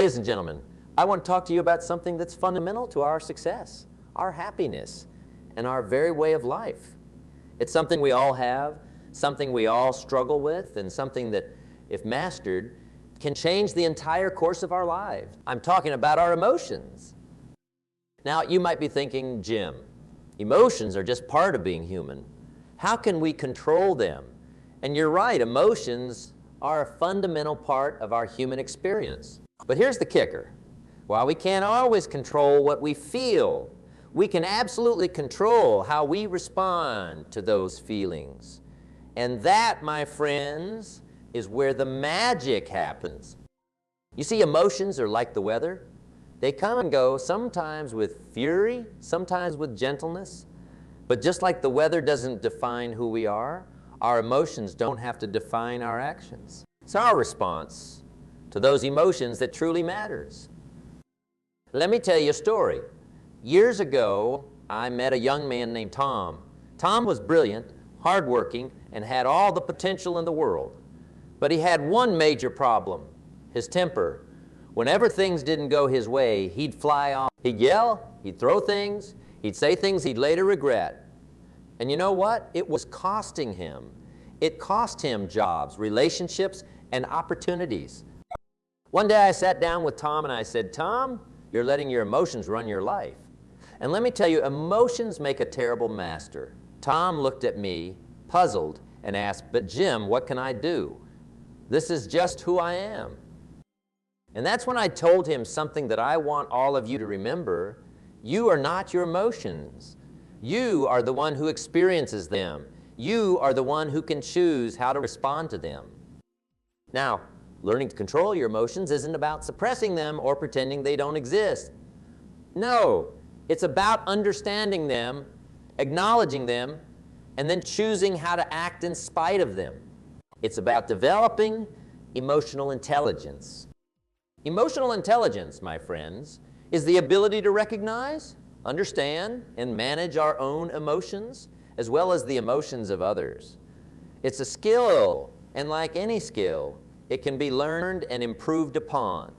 Ladies and gentlemen, I want to talk to you about something that's fundamental to our success, our happiness, and our very way of life. It's something we all have, something we all struggle with, and something that, if mastered, can change the entire course of our lives. I'm talking about our emotions. Now, you might be thinking, Jim, emotions are just part of being human. How can we control them? And you're right, emotions are a fundamental part of our human experience. But here's the kicker. While we can't always control what we feel, we can absolutely control how we respond to those feelings. And that, my friends, is where the magic happens. You see, emotions are like the weather. They come and go, sometimes with fury, sometimes with gentleness. But just like the weather doesn't define who we are, our emotions don't have to define our actions. It's our response to those emotions that truly matters. Let me tell you a story. Years ago, I met a young man named Tom. Tom was brilliant, hardworking, and had all the potential in the world. But he had one major problem, his temper. Whenever things didn't go his way, he'd fly off. He'd yell, he'd throw things, he'd say things he'd later regret. And you know what? It was costing him. It cost him jobs, relationships, and opportunities. One day I sat down with Tom and I said, Tom, you're letting your emotions run your life. And let me tell you, emotions make a terrible master. Tom looked at me, puzzled, and asked, but Jim, what can I do? This is just who I am. And that's when I told him something that I want all of you to remember. You are not your emotions. You are the one who experiences them. You are the one who can choose how to respond to them. Now, learning to control your emotions isn't about suppressing them or pretending they don't exist. No, it's about understanding them, acknowledging them, and then choosing how to act in spite of them. It's about developing emotional intelligence. Emotional intelligence, my friends, is the ability to recognize, understand, and manage our own emotions, as well as the emotions of others. It's a skill, and like any skill, it can be learned and improved upon.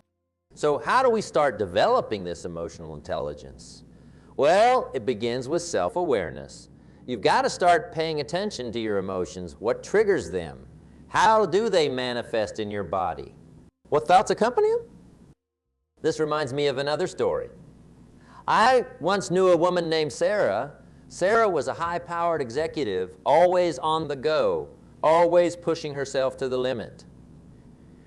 So how do we start developing this emotional intelligence? Well, it begins with self-awareness. You've got to start paying attention to your emotions. What triggers them? How do they manifest in your body? What thoughts accompany them? This reminds me of another story. I once knew a woman named Sarah. Sarah was a high-powered executive, always on the go, always pushing herself to the limit.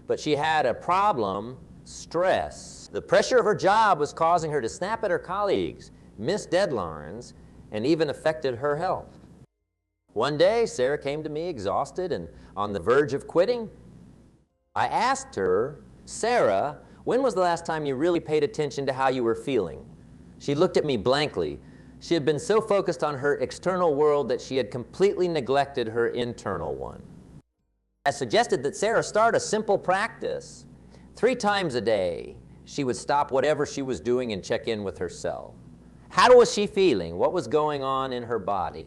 But she had a problem, stress. The pressure of her job was causing her to snap at her colleagues, miss deadlines, and even affected her health. One day, Sarah came to me exhausted and on the verge of quitting. I asked her, Sarah, when was the last time you really paid attention to how you were feeling? She looked at me blankly. She had been so focused on her external world that she had completely neglected her internal one. I suggested that Sarah start a simple practice. 3 times a day, she would stop whatever she was doing and check in with herself. How was she feeling? What was going on in her body?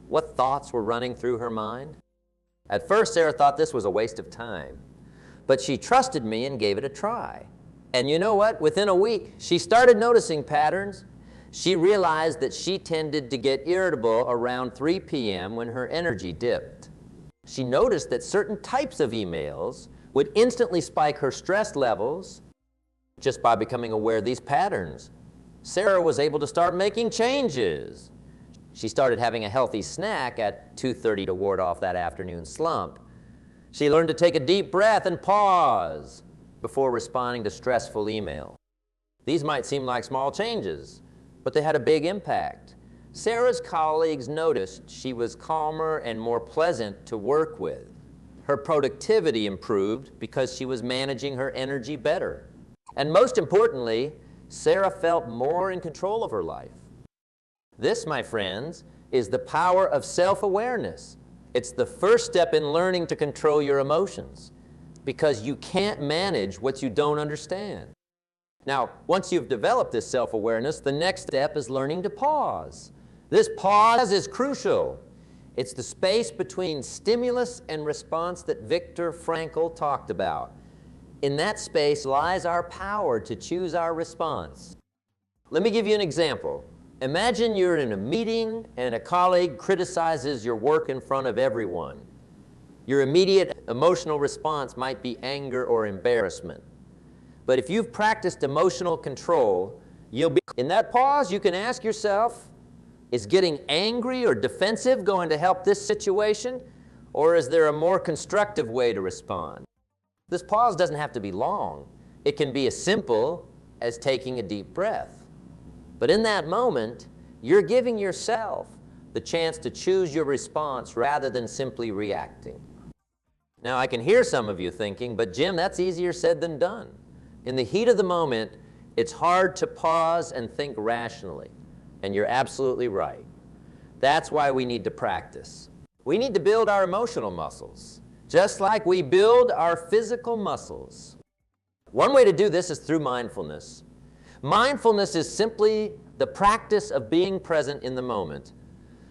What thoughts were running through her mind? At first, Sarah thought this was a waste of time, but she trusted me and gave it a try. And you know what? Within a week, she started noticing patterns. She realized that she tended to get irritable around 3 p.m. when her energy dipped. She noticed that certain types of emails would instantly spike her stress levels just by becoming aware of these patterns. Sarah was able to start making changes. She started having a healthy snack at 2:30 to ward off that afternoon slump. She learned to take a deep breath and pause before responding to stressful email. These might seem like small changes, but they had a big impact. Sarah's colleagues noticed she was calmer and more pleasant to work with. Her productivity improved because she was managing her energy better. And most importantly, Sarah felt more in control of her life. This, my friends, is the power of self-awareness. It's the first step in learning to control your emotions, because you can't manage what you don't understand. Now, once you've developed this self-awareness, the next step is learning to pause. This pause is crucial. It's the space between stimulus and response that Viktor Frankl talked about. In that space lies our power to choose our response. Let me give you an example. Imagine you're in a meeting and a colleague criticizes your work in front of everyone. Your immediate emotional response might be anger or embarrassment. But if you've practiced emotional control, in that pause, you can ask yourself, is getting angry or defensive going to help this situation? Or is there a more constructive way to respond? This pause doesn't have to be long. It can be as simple as taking a deep breath. But in that moment, you're giving yourself the chance to choose your response rather than simply reacting. Now, I can hear some of you thinking, but Jim, that's easier said than done. In the heat of the moment, it's hard to pause and think rationally. And you're absolutely right. That's why we need to practice. We need to build our emotional muscles, just like we build our physical muscles. One way to do this is through mindfulness. Mindfulness is simply the practice of being present in the moment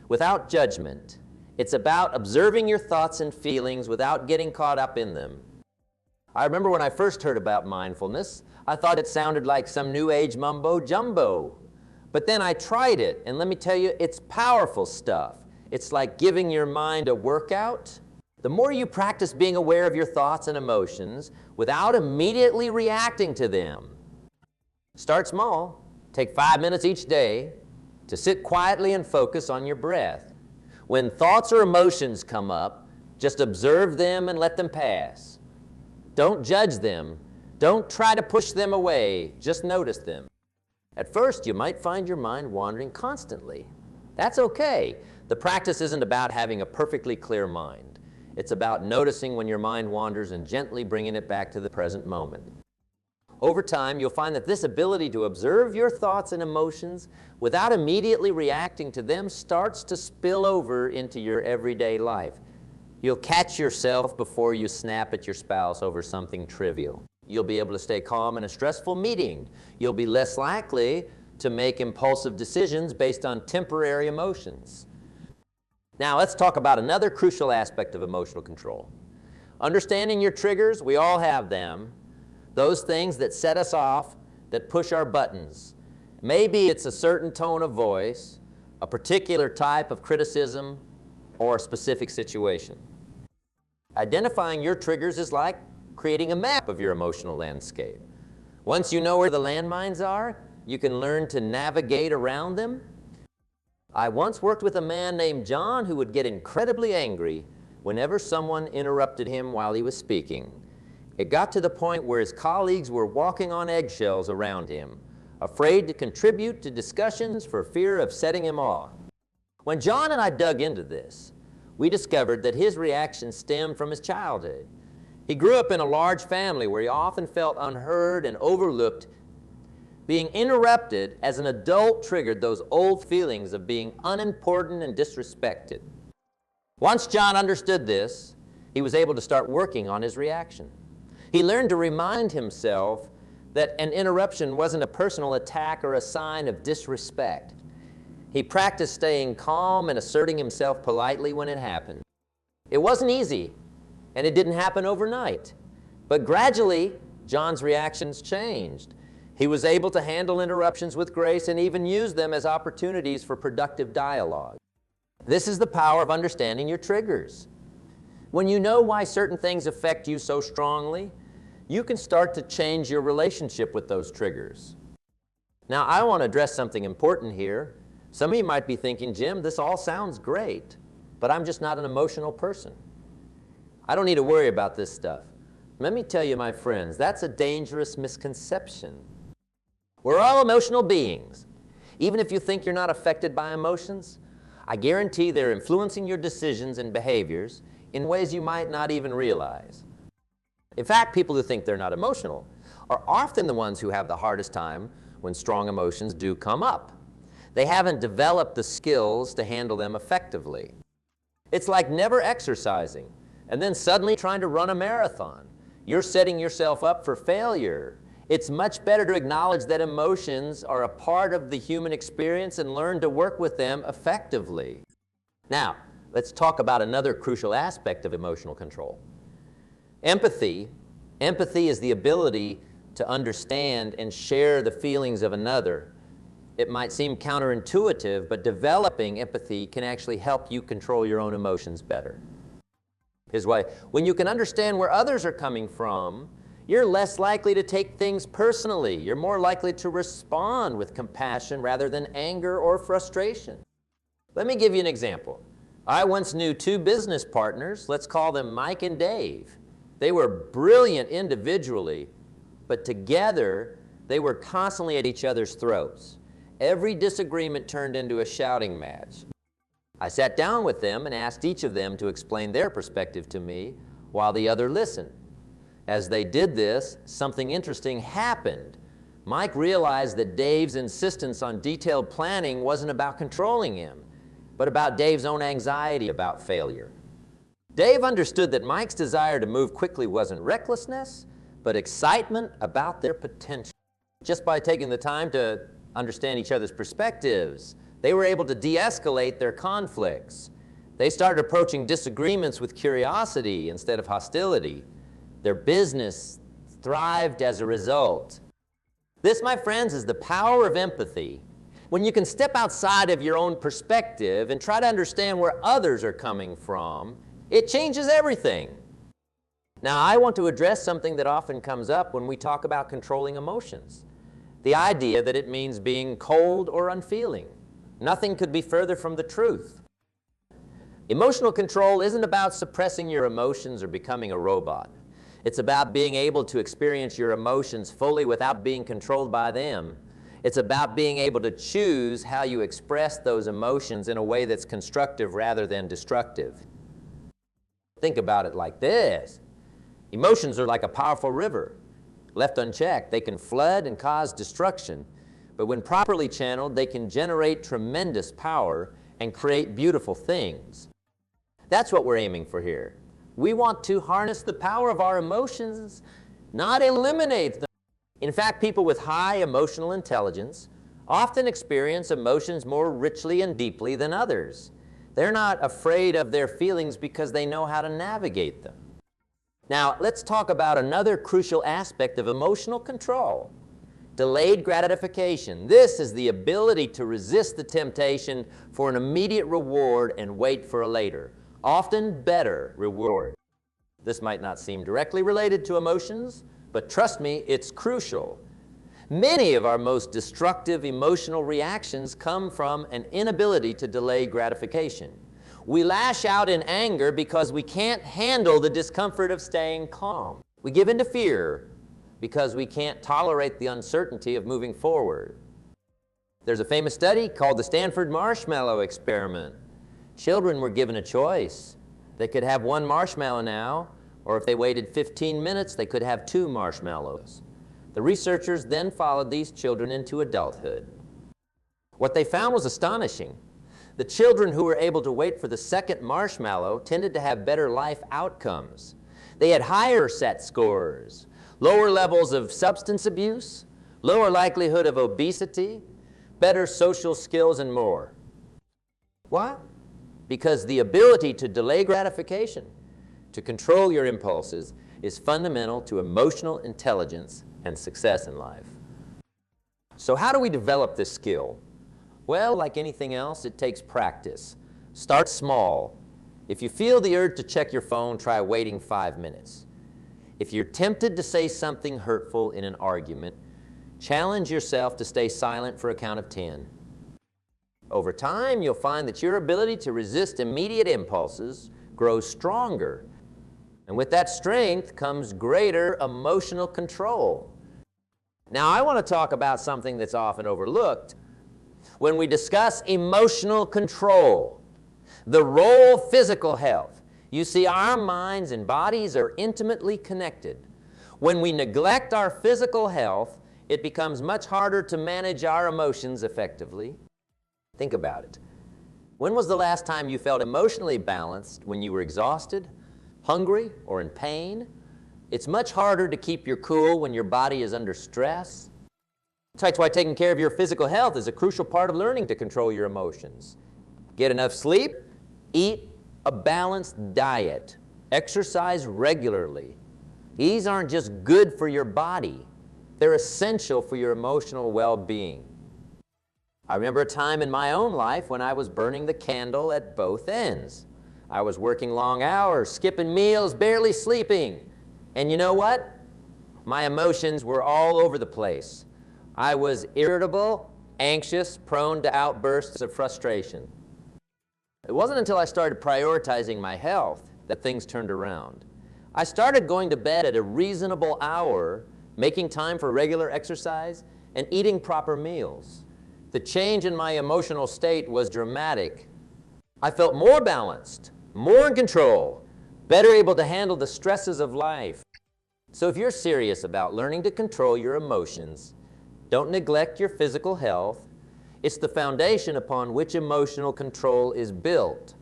without judgment. It's about observing your thoughts and feelings without getting caught up in them. I remember when I first heard about mindfulness, I thought it sounded like some new age mumbo jumbo. But then I tried it, and let me tell you, it's powerful stuff. It's like giving your mind a workout. The more you practice being aware of your thoughts and emotions without immediately reacting to them. Start small. Take 5 minutes each day to sit quietly and focus on your breath. When thoughts or emotions come up, just observe them and let them pass. Don't judge them. Don't try to push them away. Just notice them. At first, you might find your mind wandering constantly. That's okay. The practice isn't about having a perfectly clear mind. It's about noticing when your mind wanders and gently bringing it back to the present moment. Over time, you'll find that this ability to observe your thoughts and emotions without immediately reacting to them starts to spill over into your everyday life. You'll catch yourself before you snap at your spouse over something trivial. You'll be able to stay calm in a stressful meeting. You'll be less likely to make impulsive decisions based on temporary emotions. Now, let's talk about another crucial aspect of emotional control. Understanding your triggers, we all have them. Those things that set us off, that push our buttons. Maybe it's a certain tone of voice, a particular type of criticism, or a specific situation. Identifying your triggers is like creating a map of your emotional landscape. Once you know where the landmines are, you can learn to navigate around them. I once worked with a man named John who would get incredibly angry whenever someone interrupted him while he was speaking. It got to the point where his colleagues were walking on eggshells around him, afraid to contribute to discussions for fear of setting him off. When John and I dug into this, we discovered that his reaction stemmed from his childhood. He grew up in a large family where he often felt unheard and overlooked. Being interrupted as an adult triggered those old feelings of being unimportant and disrespected. Once John understood this, he was able to start working on his reaction. He learned to remind himself that an interruption wasn't a personal attack or a sign of disrespect. He practiced staying calm and asserting himself politely when it happened. It wasn't easy, and it didn't happen overnight. But gradually, John's reactions changed. He was able to handle interruptions with grace and even use them as opportunities for productive dialogue. This is the power of understanding your triggers. When you know why certain things affect you so strongly, you can start to change your relationship with those triggers. Now, I want to address something important here. Some of you might be thinking, Jim, this all sounds great, but I'm just not an emotional person. I don't need to worry about this stuff. Let me tell you, my friends, that's a dangerous misconception. We're all emotional beings. Even if you think you're not affected by emotions, I guarantee they're influencing your decisions and behaviors in ways you might not even realize. In fact, people who think they're not emotional are often the ones who have the hardest time when strong emotions do come up. They haven't developed the skills to handle them effectively. It's like never exercising and then suddenly trying to run a marathon. You're setting yourself up for failure. It's much better to acknowledge that emotions are a part of the human experience and learn to work with them effectively. Now, let's talk about another crucial aspect of emotional control. Empathy Empathy is the ability to understand and share the feelings of another. It might seem counterintuitive, but developing empathy can actually help you control your own emotions better. Here's why. When you can understand where others are coming from, you're less likely to take things personally. You're more likely to respond with compassion rather than anger or frustration. Let me give you an example. I once knew two business partners, let's call them Mike and Dave. They were brilliant individually, but together they were constantly at each other's throats. Every disagreement turned into a shouting match. I sat down with them and asked each of them to explain their perspective to me while the other listened. As they did this, something interesting happened. Mike realized that Dave's insistence on detailed planning wasn't about controlling him, but about Dave's own anxiety about failure. Dave understood that Mike's desire to move quickly wasn't recklessness, but excitement about their potential. Just by taking the time to understand each other's perspectives, they were able to de-escalate their conflicts. They started approaching disagreements with curiosity instead of hostility. Their business thrived as a result. This, my friends, is the power of empathy. When you can step outside of your own perspective and try to understand where others are coming from, it changes everything. Now, I want to address something that often comes up when we talk about controlling emotions. The idea that it means being cold or unfeeling. Nothing could be further from the truth. Emotional control isn't about suppressing your emotions or becoming a robot. It's about being able to experience your emotions fully without being controlled by them. It's about being able to choose how you express those emotions in a way that's constructive rather than destructive. Think about it like this. Emotions are like a powerful river. Left unchecked, they can flood and cause destruction, but when properly channeled, they can generate tremendous power and create beautiful things. That's what we're aiming for here. We want to harness the power of our emotions, not eliminate them. In fact, people with high emotional intelligence often experience emotions more richly and deeply than others. They're not afraid of their feelings because they know how to navigate them. Now, let's talk about another crucial aspect of emotional control: delayed gratification. This is the ability to resist the temptation for an immediate reward and wait for a later, often better reward. This might not seem directly related to emotions, but trust me, it's crucial. Many of our most destructive emotional reactions come from an inability to delay gratification. We lash out in anger because we can't handle the discomfort of staying calm. We give in to fear because we can't tolerate the uncertainty of moving forward. There's a famous study called the Stanford Marshmallow Experiment. Children were given a choice. They could have one marshmallow now, or if they waited 15 minutes, they could have 2 marshmallows. The researchers then followed these children into adulthood. What they found was astonishing. The children who were able to wait for the second marshmallow tended to have better life outcomes. They had higher SET scores, lower levels of substance abuse, lower likelihood of obesity, better social skills, and more. Why? Because the ability to delay gratification, to control your impulses, is fundamental to emotional intelligence and success in life. So how do we develop this skill? Well, like anything else, it takes practice. Start small. If you feel the urge to check your phone, try waiting 5 minutes. If you're tempted to say something hurtful in an argument, challenge yourself to stay silent for a count of 10. Over time, you'll find that your ability to resist immediate impulses grows stronger. And with that strength comes greater emotional control. Now, I want to talk about something that's often overlooked when we discuss emotional control, the role of physical health. You see, our minds and bodies are intimately connected. When we neglect our physical health, it becomes much harder to manage our emotions effectively. Think about it. When was the last time you felt emotionally balanced? When you were exhausted, hungry, or in pain? It's much harder to keep your cool when your body is under stress. That's why taking care of your physical health is a crucial part of learning to control your emotions. Get enough sleep, eat a balanced diet, exercise regularly, These aren't just good for your body. They're essential for your emotional well-being. I remember a time in my own life when I was burning the candle at both ends. I was working long hours, skipping meals, barely sleeping. And you know what? My emotions were all over the place. I was irritable, anxious, prone to outbursts of frustration. It wasn't until I started prioritizing my health that things turned around. I started going to bed at a reasonable hour, making time for regular exercise, and eating proper meals. The change in my emotional state was dramatic. I felt more balanced, more in control, better able to handle the stresses of life. So if you're serious about learning to control your emotions, don't neglect your physical health. It's the foundation upon which emotional control is built.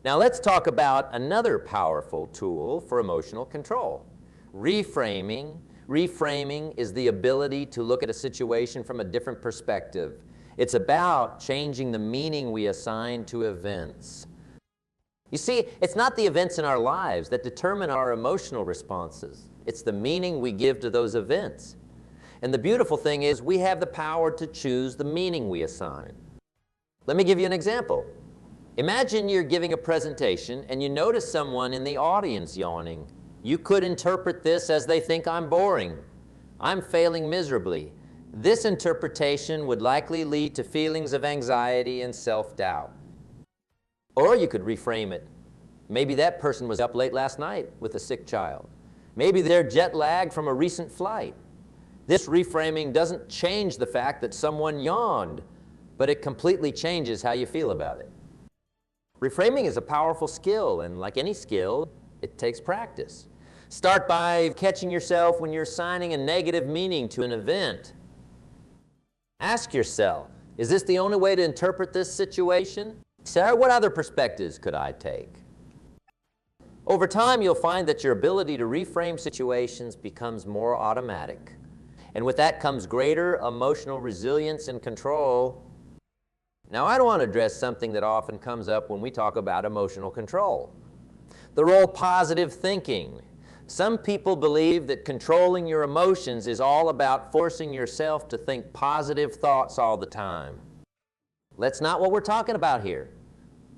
Now let's talk about another powerful tool for emotional control: reframing. Reframing is the ability to look at a situation from a different perspective. It's about changing the meaning we assign to events. You see, it's not the events in our lives that determine our emotional responses. It's the meaning we give to those events. And the beautiful thing is we have the power to choose the meaning we assign. Let me give you an example. Imagine you're giving a presentation and you notice someone in the audience yawning. You could interpret this as they think I'm boring. I'm failing miserably. This interpretation would likely lead to feelings of anxiety and self-doubt. Or you could reframe it. Maybe that person was up late last night with a sick child. Maybe they're jet lagged from a recent flight. This reframing doesn't change the fact that someone yawned, but it completely changes how you feel about it. Reframing is a powerful skill, and like any skill, it takes practice. Start by catching yourself when you're assigning a negative meaning to an event. Ask yourself, is this the only way to interpret this situation? Sarah, what other perspectives could I take? Over time, you'll find that your ability to reframe situations becomes more automatic. And with that comes greater emotional resilience and control. Now, I want to address something that often comes up when we talk about emotional control: the role of positive thinking. Some people believe that controlling your emotions is all about forcing yourself to think positive thoughts all the time. That's not what we're talking about here.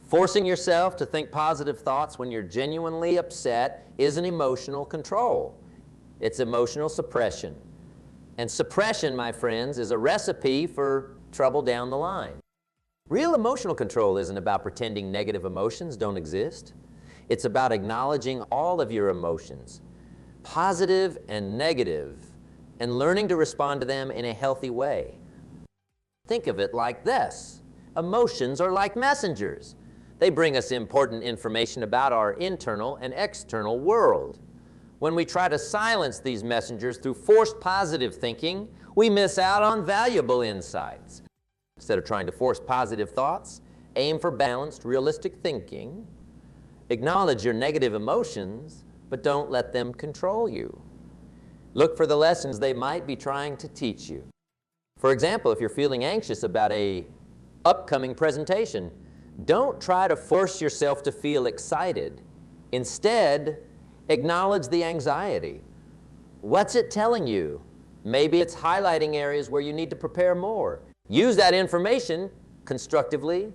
Forcing yourself to think positive thoughts when you're genuinely upset isn't emotional control. It's emotional suppression. And suppression, my friends, is a recipe for trouble down the line. Real emotional control isn't about pretending negative emotions don't exist. It's about acknowledging all of your emotions, positive and negative, and learning to respond to them in a healthy way. Think of it like this: emotions are like messengers. They bring us important information about our internal and external world. When we try to silence these messengers through forced positive thinking, we miss out on valuable insights. Instead of trying to force positive thoughts, aim for balanced, realistic thinking. Acknowledge your negative emotions, but don't let them control you. Look for the lessons they might be trying to teach you. For example, if you're feeling anxious about an upcoming presentation, don't try to force yourself to feel excited. Instead, acknowledge the anxiety. What's it telling you? Maybe it's highlighting areas where you need to prepare more. Use that information constructively.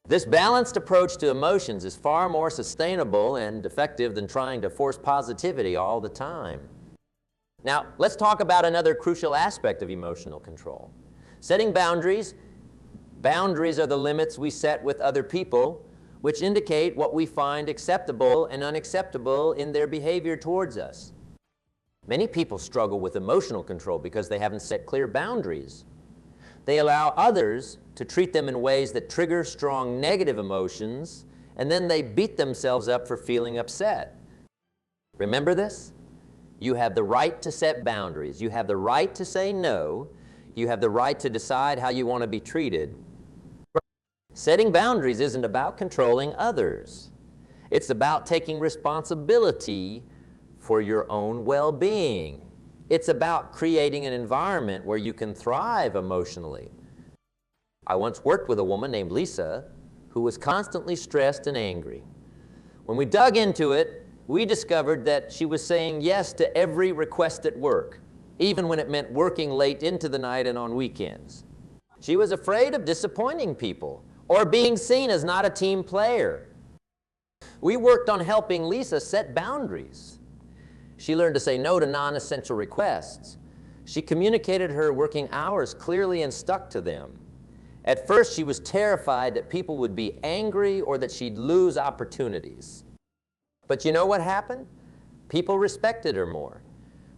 This balanced approach to emotions is far more sustainable and effective than trying to force positivity all the time. Now, let's talk about another crucial aspect of emotional control: setting boundaries. Boundaries are the limits we set with other people, which indicate what we find acceptable and unacceptable in their behavior towards us. Many people struggle with emotional control because they haven't set clear boundaries. They allow others to treat them in ways that trigger strong negative emotions, and then they beat themselves up for feeling upset. Remember this? You have the right to set boundaries. You have the right to say no. You have the right to decide how you want to be treated. Setting boundaries isn't about controlling others. It's about taking responsibility for your own well-being. It's about creating an environment where you can thrive emotionally. I once worked with a woman named Lisa who was constantly stressed and angry. When we dug into it, we discovered that she was saying yes to every request at work, even when it meant working late into the night and on weekends. She was afraid of disappointing people or being seen as not a team player. We worked on helping Lisa set boundaries. She learned to say no to non-essential requests. She communicated her working hours clearly and stuck to them. At first, she was terrified that people would be angry or that she'd lose opportunities. But you know what happened? People respected her more.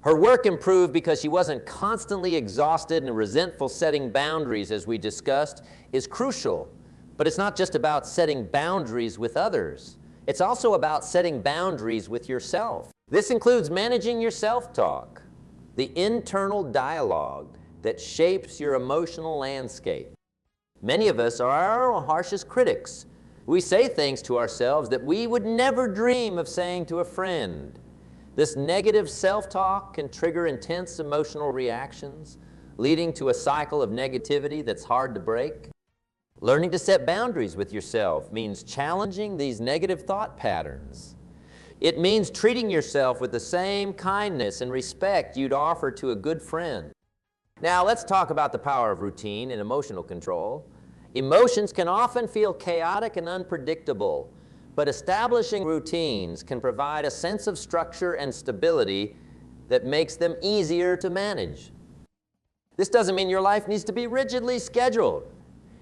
Her work improved because she wasn't constantly exhausted, and resentful. Setting boundaries, as we discussed, is crucial. But it's not just about setting boundaries with others. It's also about setting boundaries with yourself. This includes managing your self-talk, the internal dialogue that shapes your emotional landscape. Many of us are our own harshest critics. We say things to ourselves that we would never dream of saying to a friend. This negative self-talk can trigger intense emotional reactions, leading to a cycle of negativity that's hard to break. Learning to set boundaries with yourself means challenging these negative thought patterns. It means treating yourself with the same kindness and respect you'd offer to a good friend. Now, let's talk about the power of routine and emotional control. Emotions can often feel chaotic and unpredictable, but establishing routines can provide a sense of structure and stability that makes them easier to manage. This doesn't mean your life needs to be rigidly scheduled.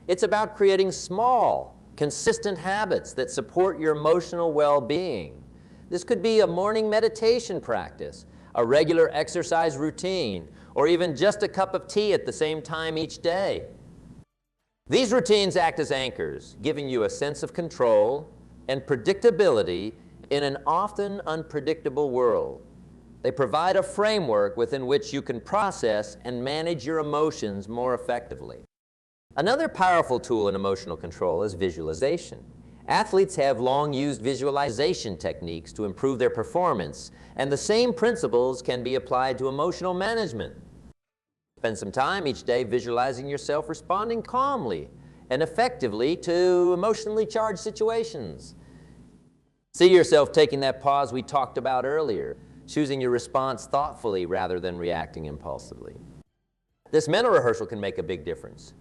It's about creating small, consistent habits that support your emotional well-being. This could be a morning meditation practice, a regular exercise routine, or even just a cup of tea at the same time each day. These routines act as anchors, giving you a sense of control and predictability in an often unpredictable world. They provide a framework within which you can process and manage your emotions more effectively. Another powerful tool in emotional control is visualization. Athletes have long used visualization techniques to improve their performance, and the same principles can be applied to emotional management. Spend some time each day visualizing yourself responding calmly and effectively to emotionally charged situations. See yourself taking that pause we talked about earlier, choosing your response thoughtfully rather than reacting impulsively. This mental rehearsal can make a big difference.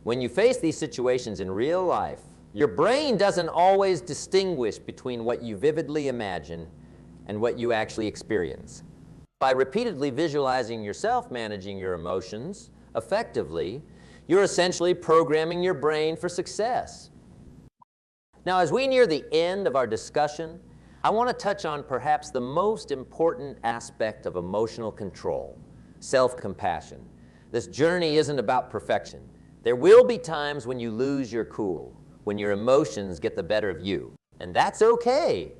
When you face these situations in real life, your brain doesn't always distinguish between what you vividly imagine and what you actually experience. By repeatedly visualizing yourself managing your emotions effectively, you're essentially programming your brain for success. Now, as we near the end of our discussion, I want to touch on perhaps the most important aspect of emotional control, self-compassion. This journey isn't about perfection. There will be times when you lose your cool, when your emotions get the better of you, and that's okay.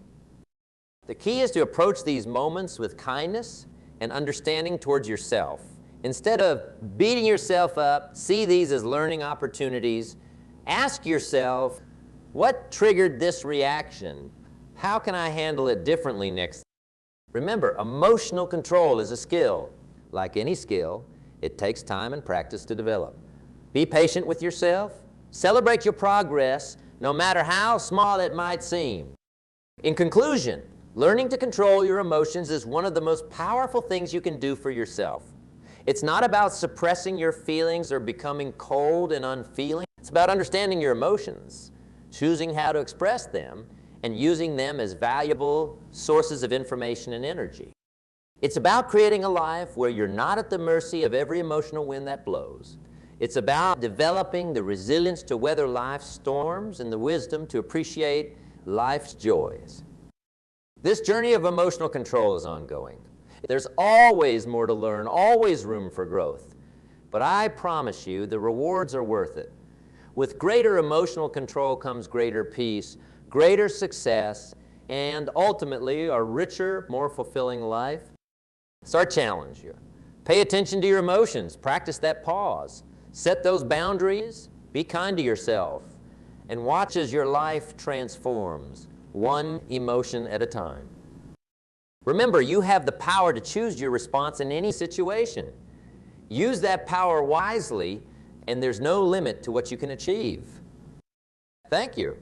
The key is to approach these moments with kindness and understanding towards yourself. Instead of beating yourself up, see these as learning opportunities. Ask yourself, what triggered this reaction? How can I handle it differently next time? Remember, emotional control is a skill. Like any skill, it takes time and practice to develop. Be patient with yourself. Celebrate your progress, no matter how small it might seem. In conclusion, learning to control your emotions is one of the most powerful things you can do for yourself. It's not about suppressing your feelings or becoming cold and unfeeling. It's about understanding your emotions, choosing how to express them, and using them as valuable sources of information and energy. It's about creating a life where you're not at the mercy of every emotional wind that blows. It's about developing the resilience to weather life's storms and the wisdom to appreciate life's joys. This journey of emotional control is ongoing. There's always more to learn, always room for growth. But I promise you, the rewards are worth it. With greater emotional control comes greater peace, greater success, and ultimately a richer, more fulfilling life. So I challenge you. Pay attention to your emotions. Practice that pause. Set those boundaries. Be kind to yourself. And watch as your life transforms, one emotion at a time. Remember, you have the power to choose your response in any situation. Use that power wisely, and there's no limit to what you can achieve. Thank you.